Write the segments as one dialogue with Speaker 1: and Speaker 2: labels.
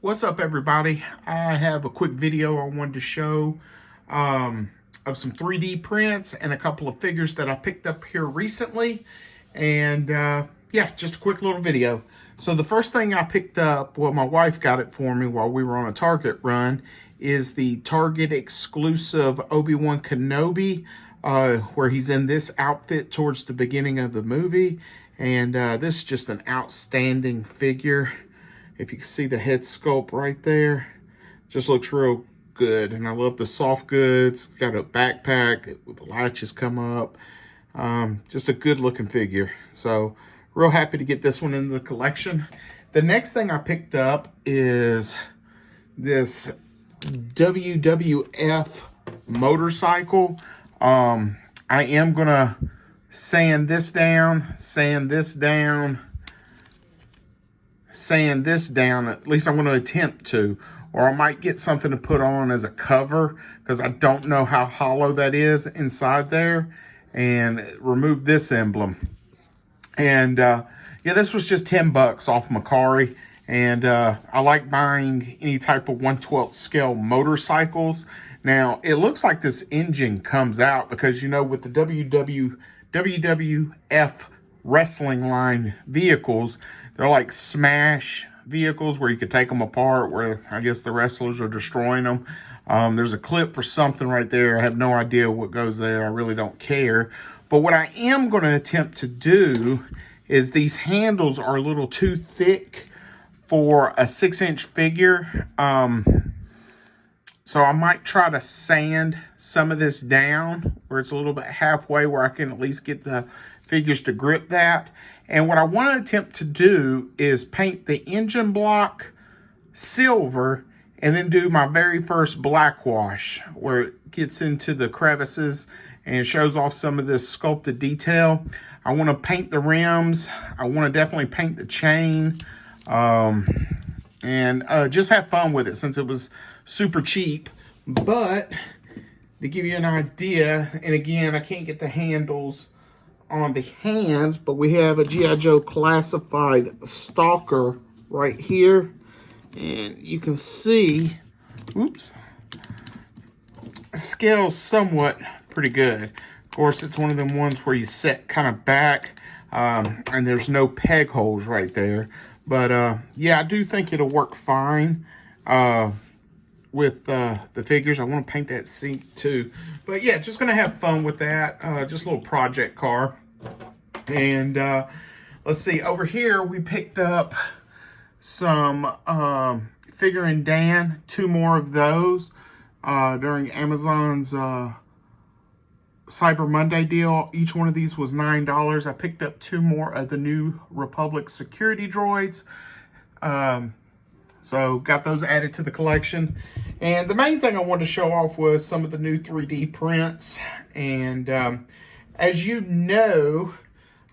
Speaker 1: What's up, everybody? I have a quick video I wanted to show of some 3D prints and a couple of figures that I picked up here recently. And yeah, just a quick little video. So the first thing I picked up, well, my wife got it for me while we were on a Target run, is the Target exclusive Obi-Wan Kenobi, where he's in this outfit towards the beginning of the movie. And this is just an outstanding figure. If you can see the head sculpt right there, just looks real good. And I love the soft goods. Got a backpack with the latches come up. Just a good looking figure. So real happy to get this one in the collection. The next thing I picked up is this WWF motorcycle. I am gonna sand this down, at least I'm going to attempt to, or I might get something to put on as a cover because I don't know how hollow that is inside there, and remove this emblem. And yeah, this was just 10 bucks off Macari, and I like buying any type of 1/12 scale motorcycles. Now it looks like this engine comes out because, you know, with the WWF wrestling line vehicles, they're like smash vehicles where you could take them apart, where I guess the wrestlers are destroying them. There's a clip for something right there. I have no idea what goes there. I really don't care. But what I am going to attempt to do is, these handles are a little too thick for a 6-inch figure. So I might try to sand some of this down where it's a little bit halfway, where I can at least get the figures to grip that. And what I want to attempt to do is paint the engine block silver and then do my very first black wash where it gets into the crevices and shows off some of this sculpted detail. I want to paint the rims. I want to definitely paint the chain, and just have fun with it since it was super cheap. But to give you an idea, and again, I can't get the handles on the hands, but we have a G.I. Joe classified stalker right here, and you can see, oops, scales somewhat pretty good. Of course, it's one of them ones where you set kind of back, and there's no peg holes right there. But yeah, I do think it'll work fine with the figures. I want to paint that seat too. But yeah, just gonna have fun with that. Just a little project car. And let's see, over here we picked up some Figuring Dan, 2 more of those during Amazon's Cyber Monday deal. Each one of these was $9. I picked up 2 more of the New Republic security droids. So got those added to the collection. And the main thing I wanted to show off was some of the new 3D prints. And as you know,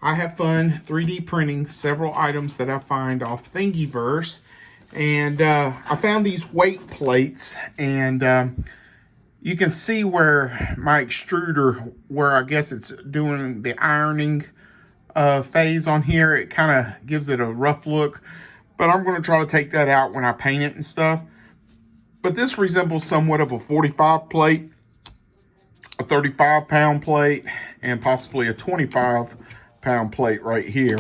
Speaker 1: I have fun 3D printing several items that I find off Thingiverse. And I found these weight plates, and you can see where my extruder, where I guess it's doing the ironing phase on here, it kind of gives it a rough look. But I'm going to try to take that out when I paint it and stuff. But this resembles somewhat of a 45 plate, a 35-pound plate, and possibly a 25-pound plate right here.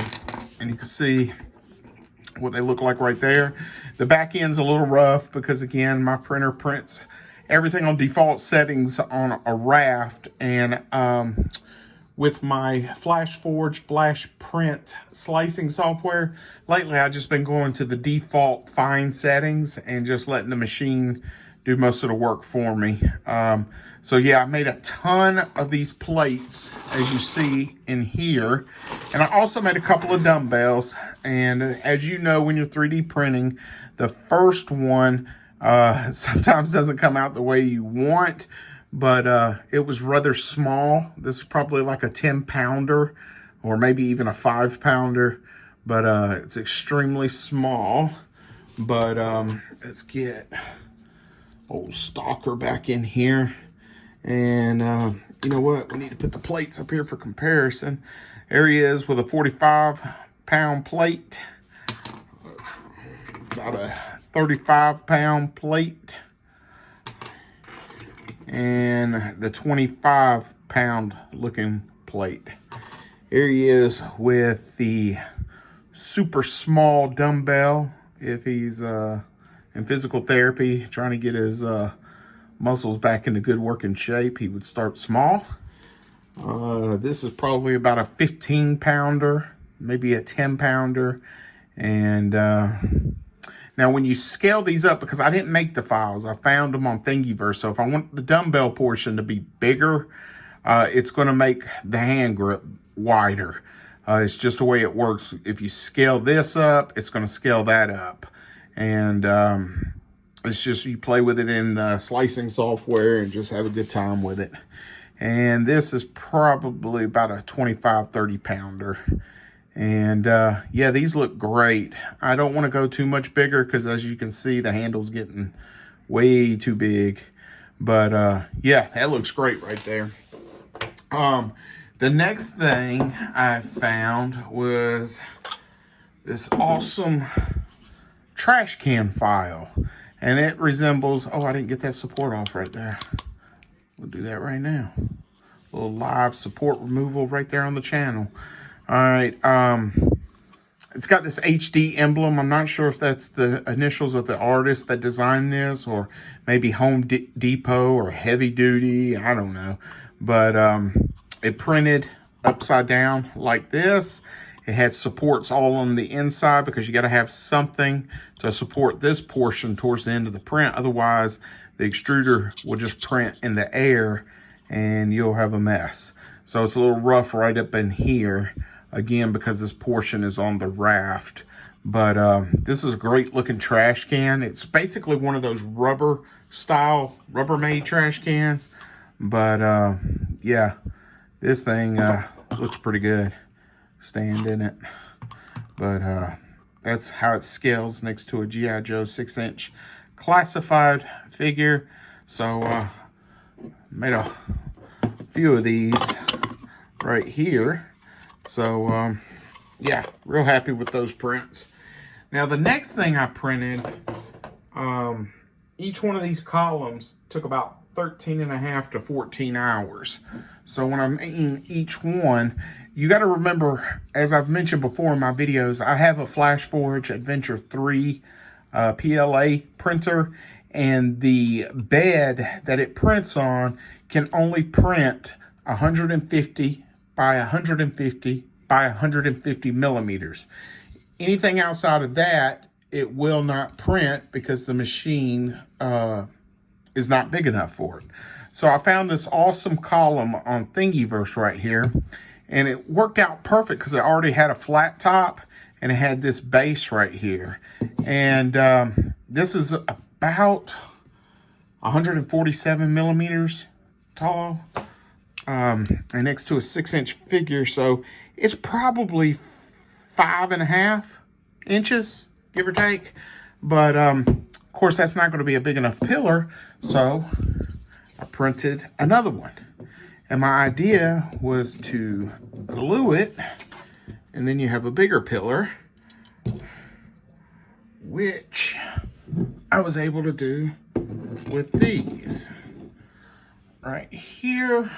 Speaker 1: And you can see what they look like right there. The back end's a little rough because, again, my printer prints everything on default settings on a raft. And with my FlashForge Flash Print slicing software, lately I've just been going to the default fine settings and just letting the machine do most of the work for me. So yeah, I made a ton of these plates, as you see in here. And I also made a couple of dumbbells. And as you know, when you're 3D printing, the first one sometimes doesn't come out the way you want. But it was rather small. This is probably like a 10-pounder or maybe even a 5-pounder. But it's extremely small. But let's get old Stalker back in here. And you know what? We need to put the plates up here for comparison. There he is with a 45-pound plate. About a 35-pound plate and the 25-pound looking plate. Here he is with the super small dumbbell. If he's in physical therapy, trying to get his muscles back into good working shape, he would start small. This is probably about a 15-pounder, maybe a 10-pounder. And now when you scale these up, because I didn't make the files, I found them on Thingiverse. So if I want the dumbbell portion to be bigger, it's going to make the hand grip wider. It's just the way it works. If you scale this up, it's going to scale that up. And it's just, you play with it in slicing software and just have a good time with it. And this is probably about a 25, 30-pounder. And yeah, these look great. I don't want to go too much bigger because, as you can see, the handle's getting way too big. But yeah, that looks great right there. The next thing I found was this awesome trash can file. And it resembles, oh, I didn't get that support off right there. We'll do that right now. A little live support removal right there on the channel. All right. It's got this HD emblem. I'm not sure if that's the initials of the artist that designed this, or maybe Home Depot or Heavy Duty. I don't know. But it printed upside down like this. It had supports all on the inside because you got to have something to support this portion towards the end of the print. Otherwise, the extruder will just print in the air and you'll have a mess. So it's a little rough right up in here, again, because this portion is on the raft. But this is a great looking trash can. It's basically one of those Rubbermaid trash cans. But yeah, this thing looks pretty good. Stand in it. But that's how it scales next to a G.I. Joe 6-inch classified figure. So made a few of these right here. So yeah, real happy with those prints. Now the next thing I printed, each one of these columns took about 13.5 to 14 hours. So when I'm making each one, you got to remember, as I've mentioned before in my videos, I have a FlashForge Adventure 3 PLA printer, and the bed that it prints on can only print 150 by 150 by 150 millimeters. Anything outside of that, it will not print because the machine is not big enough for it. So I found this awesome column on Thingiverse right here, and it worked out perfect because it already had a flat top and it had this base right here. And this is about 147 millimeters tall, and next to a 6-inch figure. So it's probably 5.5 inches, give or take. But of course, that's not going to be a big enough pillar. So I printed another one. And my idea was to glue it, and then you have a bigger pillar, which I was able to do with these. Right here,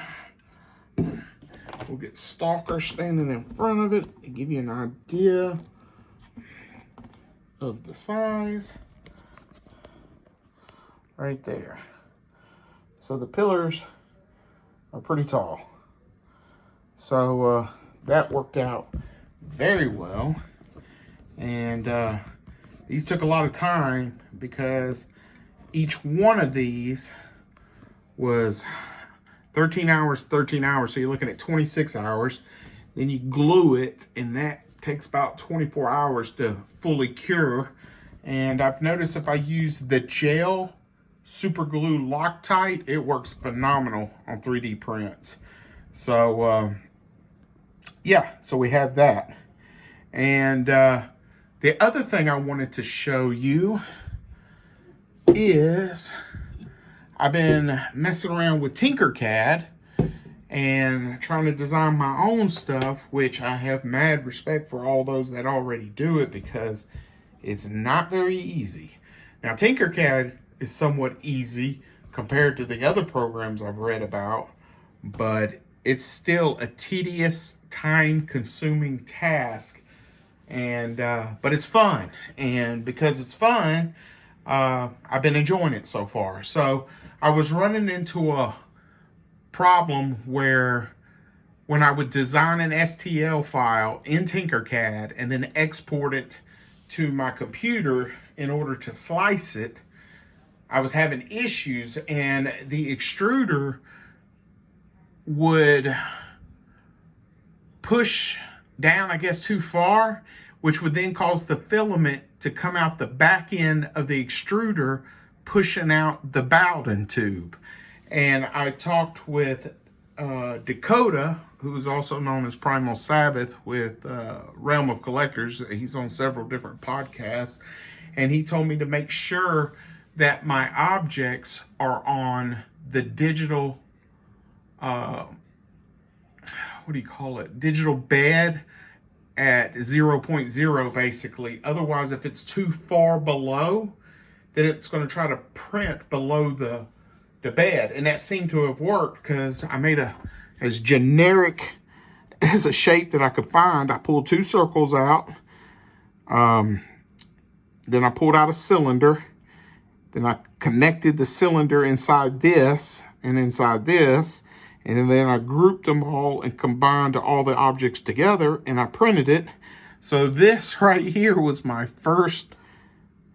Speaker 1: we'll get Stalker standing in front of it to give you an idea of the size. Right there. So the pillars are pretty tall. So that worked out very well. And these took a lot of time because each one of these was 13 hours, 13 hours. So you're looking at 26 hours. Then you glue it, and that takes about 24 hours to fully cure. And I've noticed if I use the gel super glue Loctite, it works phenomenal on 3D prints. So yeah, so we have that. And the other thing I wanted to show you is I've been messing around with Tinkercad and trying to design my own stuff, which I have mad respect for all those that already do it because it's not very easy. Now, Tinkercad is somewhat easy compared to the other programs I've read about, but it's still a tedious, time-consuming task. And but it's fun, and because it's fun, I've been enjoying it so far. So I was running into a problem where when I would design an STL file in Tinkercad and then export it to my computer in order to slice it, I was having issues, and the extruder would push down, I guess, too far, which would then cause the filament to come out the back end of the extruder, pushing out the Bowden tube. And I talked with Dakota, who is also known as Primal Sabbath with Realm of Collectors. He's on several different podcasts, and he told me to make sure that my objects are on the digital, what do you call it? Digital bed at 0.0 basically. Otherwise, if it's too far below, then it's going to try to print below the bed. And that seemed to have worked because I made as generic as a shape that I could find. I pulled 2 circles out. Then I pulled out a cylinder. Then I connected the cylinder inside this and inside this. And then I grouped them all and combined all the objects together, and I printed it. So this right here was my first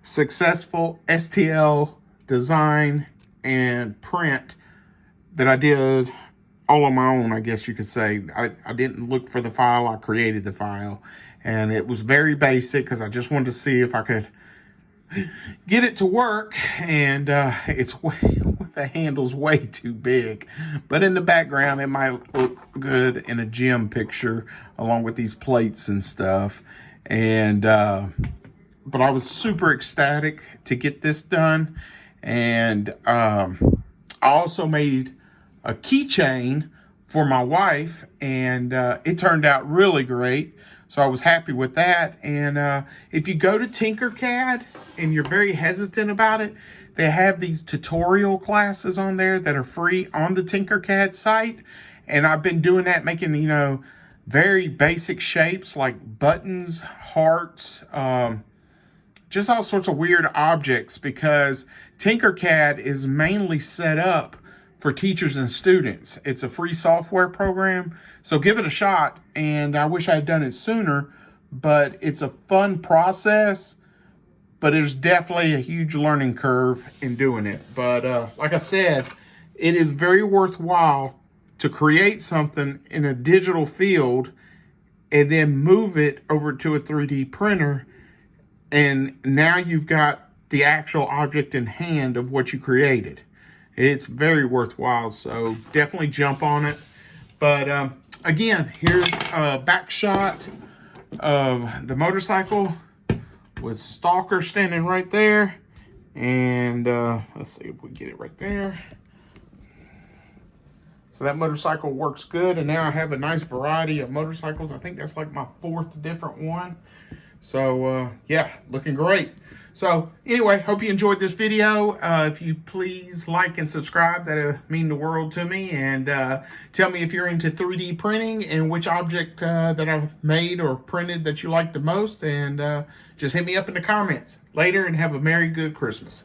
Speaker 1: successful STL design and print that I did all on my own, I guess you could say. I didn't look for the file, I created the file. And it was very basic because I just wanted to see if I could get it to work. And the handle's way too big, but in the background it might look good in a gym picture along with these plates and stuff. And but I was super ecstatic to get this done. And I also made a keychain for my wife, and it turned out really great, so I was happy with that. And if you go to Tinkercad and you're very hesitant about it, they have these tutorial classes on there that are free on the Tinkercad site. And I've been doing that, making, very basic shapes like buttons, hearts, just all sorts of weird objects, because Tinkercad is mainly set up for teachers and students. It's a free software program, so give it a shot. And I wish I had done it sooner, but it's a fun process. But there's definitely a huge learning curve in doing it. But like I said, it is very worthwhile to create something in a digital field and then move it over to a 3D printer. And now you've got the actual object in hand of what you created. It's very worthwhile, so definitely jump on it. But again, here's a back shot of the motorcycle with Stalker standing right there. And let's see if we get it right there. So that motorcycle works good. And now I have a nice variety of motorcycles. I think that's like my 4th different one. So yeah, looking great. So anyway, hope you enjoyed this video. If you please like and subscribe, that'll mean the world to me. And tell me if you're into 3D printing and which object that I've made or printed that you like the most. And just hit me up in the comments later, and have a Merry Good Christmas.